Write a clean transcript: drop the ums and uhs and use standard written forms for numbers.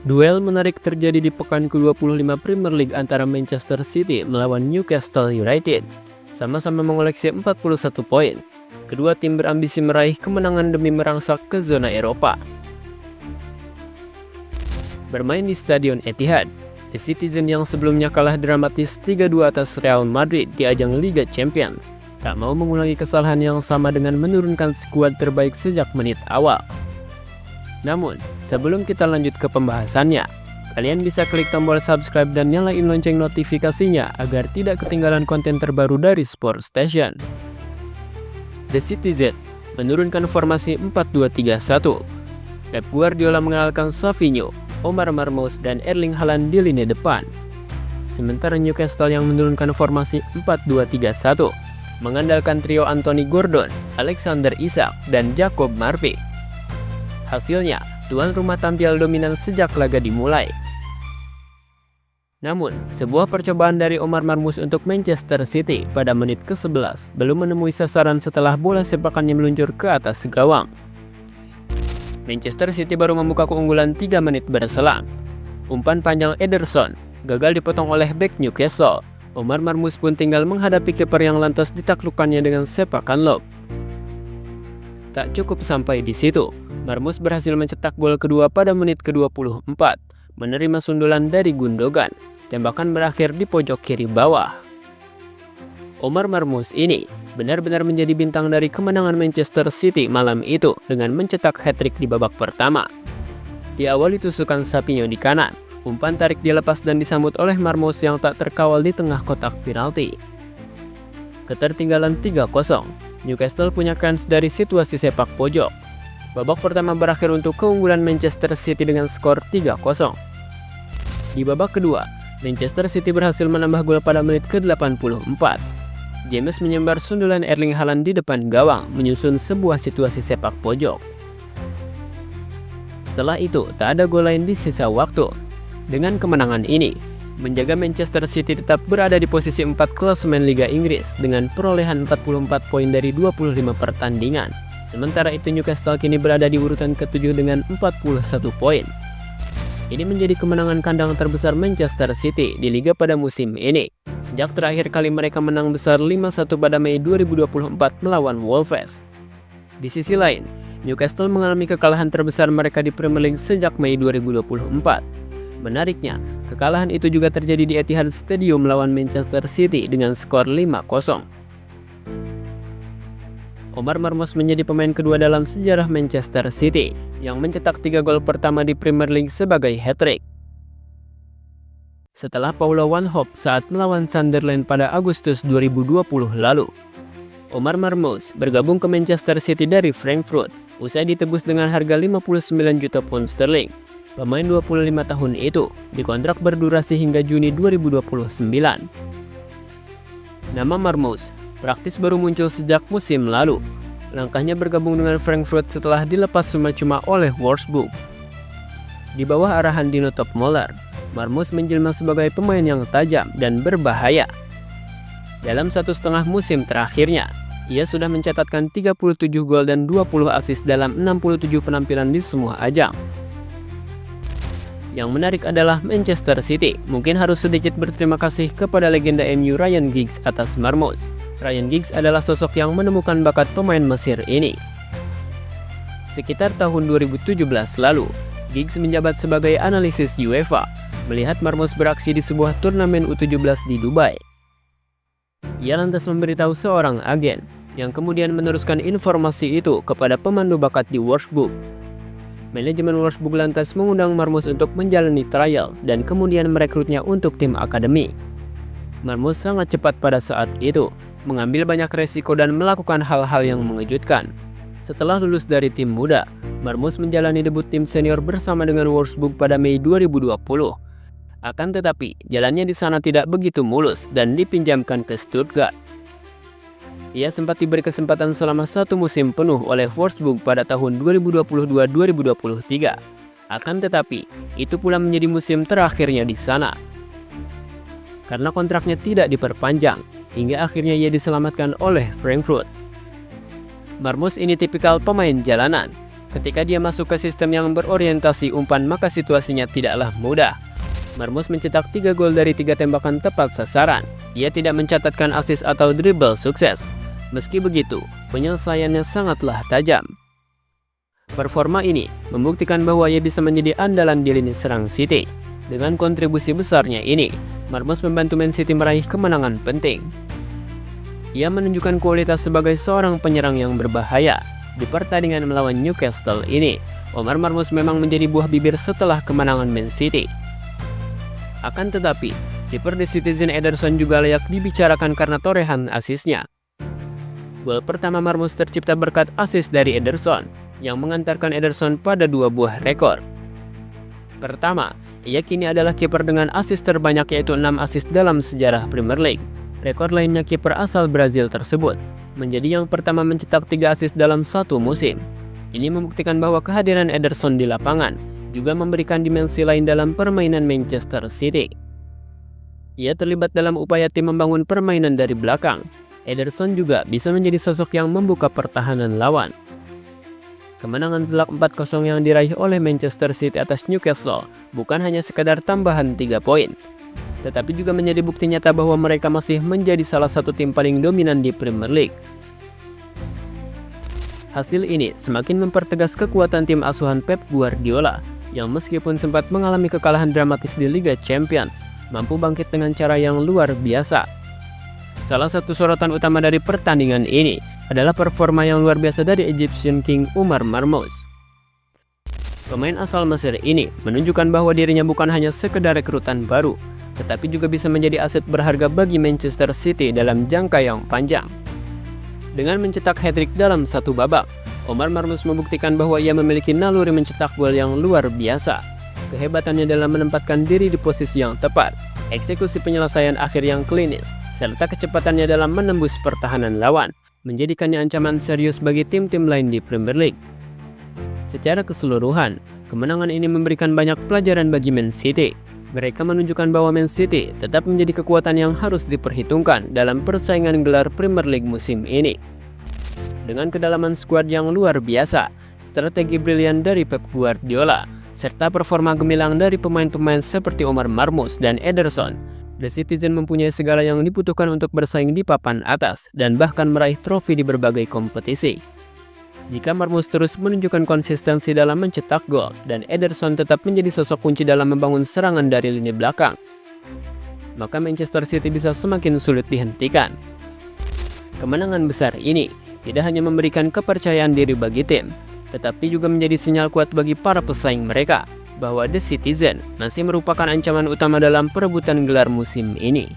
Duel menarik terjadi di pekan ke-25 Premier League antara Manchester City melawan Newcastle United. Sama-sama mengoleksi 41 poin. Kedua tim berambisi meraih kemenangan demi merangsak ke zona Eropa. Bermain di Stadion Etihad, The Citizen yang sebelumnya kalah dramatis 3-2 atas Real Madrid di ajang Liga Champions, tak mau mengulangi kesalahan yang sama dengan menurunkan skuad terbaik sejak menit awal. Namun, sebelum kita lanjut ke pembahasannya, kalian bisa klik tombol subscribe dan nyalain lonceng notifikasinya agar tidak ketinggalan konten terbaru dari Sport Station. The Citizen menurunkan formasi 4-2-3-1. Pep Guardiola mengenalkan Savinho, Omar Marmoush, dan Erling Haaland di lini depan. Sementara Newcastle yang menurunkan formasi 4-2-3-1, mengandalkan trio Anthony Gordon, Alexander Isak, dan Jacob Murphy. Hasilnya, tuan rumah tampil dominan sejak laga dimulai. Namun, sebuah percobaan dari Omar Marmoush untuk Manchester City pada menit ke-11 belum menemui sasaran setelah bola sepakannya meluncur ke atas gawang. Manchester City baru membuka keunggulan 3 menit berselang. Umpan panjang Ederson gagal dipotong oleh bek Newcastle. Omar Marmoush pun tinggal menghadapi kiper yang lantas ditaklukkannya dengan sepakan lob. Tak cukup sampai di situ, Marmoush berhasil mencetak gol kedua pada menit ke-24, menerima sundulan dari Gundogan. Tembakan berakhir di pojok kiri bawah. Omar Marmoush ini benar-benar menjadi bintang dari kemenangan Manchester City malam itu dengan mencetak hat-trick di babak pertama. Diawali tusukan Savinho di kanan, umpan tarik dilepas dan disambut oleh Marmoush yang tak terkawal di tengah kotak penalti. Ketertinggalan 3-0, Newcastle punya kans dari situasi sepak pojok. Babak pertama berakhir untuk keunggulan Manchester City dengan skor 3-0. Di babak kedua, Manchester City berhasil menambah gol pada menit ke-84. James menyambar sundulan Erling Haaland di depan gawang, menyusun sebuah situasi sepak pojok. Setelah itu, tak ada gol lain di sisa waktu. Dengan kemenangan ini, menjaga Manchester City tetap berada di posisi 4 klasemen Liga Inggris dengan perolehan 44 poin dari 25 pertandingan. Sementara itu Newcastle kini berada di urutan ke-7 dengan 41 poin. Ini menjadi kemenangan kandang terbesar Manchester City di Liga pada musim ini, sejak terakhir kali mereka menang besar 5-1 pada Mei 2024 melawan Wolves. Di sisi lain, Newcastle mengalami kekalahan terbesar mereka di Premier League sejak Mei 2024. Menariknya, kekalahan itu juga terjadi di Etihad Stadium melawan Manchester City dengan skor 5-0. Omar Marmoush menjadi pemain kedua dalam sejarah Manchester City yang mencetak 3 gol pertama di Premier League sebagai hat-trick. Setelah Paulo Van Hoop saat melawan Sunderland pada Agustus 2020 lalu, Omar Marmoush bergabung ke Manchester City dari Frankfurt usai ditebus dengan harga 59 juta pound sterling. Pemain 25 tahun itu dikontrak berdurasi hingga Juni 2029. Nama Marmoush praktis baru muncul sejak musim lalu. Langkahnya bergabung dengan Frankfurt setelah dilepas cuma-cuma oleh Wolfsburg. Di bawah arahan Dino Topmoller, Marmoush menjelma sebagai pemain yang tajam dan berbahaya. Dalam 1,5 musim terakhirnya, ia sudah mencatatkan 37 gol dan 20 assist dalam 67 penampilan di semua ajang. Yang menarik adalah Manchester City mungkin harus sedikit berterima kasih kepada legenda MU Ryan Giggs atas Marmoush. Ryan Giggs adalah sosok yang menemukan bakat pemain Mesir ini. Sekitar tahun 2017 lalu, Giggs menjabat sebagai analisis UEFA, melihat Marmoush beraksi di sebuah turnamen U17 di Dubai. Ia lantas memberitahu seorang agen, yang kemudian meneruskan informasi itu kepada pemandu bakat di Wolfsburg. Manajemen Wolfsburg lantas mengundang Marmoush untuk menjalani trial dan kemudian merekrutnya untuk tim akademi. Marmoush sangat cepat pada saat itu, mengambil banyak resiko dan melakukan hal-hal yang mengejutkan. Setelah lulus dari tim muda, Marmoush menjalani debut tim senior bersama dengan Wolfsburg pada Mei 2020. Akan tetapi, jalannya di sana tidak begitu mulus dan dipinjamkan ke Stuttgart. Ia sempat diberi kesempatan selama 1 musim penuh oleh Wolfsburg pada tahun 2022-2023. Akan tetapi, itu pula menjadi musim terakhirnya di sana. Karena kontraknya tidak diperpanjang, hingga akhirnya ia diselamatkan oleh Frankfurt. Marmoush ini tipikal pemain jalanan. Ketika dia masuk ke sistem yang berorientasi umpan, maka situasinya tidaklah mudah. Marmus mencetak 3 gol dari 3 tembakan tepat sasaran. Ia tidak mencatatkan assist atau dribble sukses. Meski begitu, penyelesaiannya sangatlah tajam. Performa ini membuktikan bahwa ia bisa menjadi andalan di lini serang City. Dengan kontribusi besarnya ini, Marmus membantu Man City meraih kemenangan penting. Ia menunjukkan kualitas sebagai seorang penyerang yang berbahaya. Di pertandingan melawan Newcastle ini, Omar Marmus memang menjadi buah bibir setelah kemenangan Man City. Akan tetapi, kiper The Citizen Ederson juga layak dibicarakan karena torehan asisnya. Gol pertama Marmus tercipta berkat asis dari Ederson, yang mengantarkan Ederson pada 2 buah rekor. Pertama, ia kini adalah kiper dengan asis terbanyak, yaitu 6 asis dalam sejarah Premier League. Rekor lainnya kiper asal Brazil tersebut menjadi yang pertama mencetak 3 asis dalam satu musim. Ini membuktikan bahwa kehadiran Ederson di lapangan juga memberikan dimensi lain dalam permainan Manchester City. Ia terlibat dalam upaya tim membangun permainan dari belakang. Ederson juga bisa menjadi sosok yang membuka pertahanan lawan. Kemenangan telak 4-0 yang diraih oleh Manchester City atas Newcastle bukan hanya sekadar tambahan 3 poin, tetapi juga menjadi bukti nyata bahwa mereka masih menjadi salah satu tim paling dominan di Premier League. Hasil ini semakin mempertegas kekuatan tim asuhan Pep Guardiola, yang meskipun sempat mengalami kekalahan dramatis di Liga Champions, mampu bangkit dengan cara yang luar biasa. Salah satu sorotan utama dari pertandingan ini adalah performa yang luar biasa dari Egyptian King Omar Marmus. Pemain asal Mesir ini menunjukkan bahwa dirinya bukan hanya sekedar rekrutan baru, tetapi juga bisa menjadi aset berharga bagi Manchester City dalam jangka yang panjang. Dengan mencetak hat-trick dalam satu babak, Omar Marmus membuktikan bahwa ia memiliki naluri mencetak gol yang luar biasa. Kehebatannya dalam menempatkan diri di posisi yang tepat, eksekusi penyelesaian akhir yang klinis, serta kecepatannya dalam menembus pertahanan lawan menjadikannya ancaman serius bagi tim-tim lain di Premier League. Secara keseluruhan, kemenangan ini memberikan banyak pelajaran bagi Man City. Mereka menunjukkan bahwa Man City tetap menjadi kekuatan yang harus diperhitungkan dalam persaingan gelar Premier League musim ini. Dengan kedalaman skuad yang luar biasa, strategi brilian dari Pep Guardiola, serta performa gemilang dari pemain-pemain seperti Omar Marmus dan Ederson, The Citizen mempunyai segala yang dibutuhkan untuk bersaing di papan atas dan bahkan meraih trofi di berbagai kompetisi. Jika Marmus terus menunjukkan konsistensi dalam mencetak gol dan Ederson tetap menjadi sosok kunci dalam membangun serangan dari lini belakang, maka Manchester City bisa semakin sulit dihentikan. Kemenangan besar ini tidak hanya memberikan kepercayaan diri bagi tim, tetapi juga menjadi sinyal kuat bagi para pesaing mereka bahwa The Citizen masih merupakan ancaman utama dalam perebutan gelar musim ini.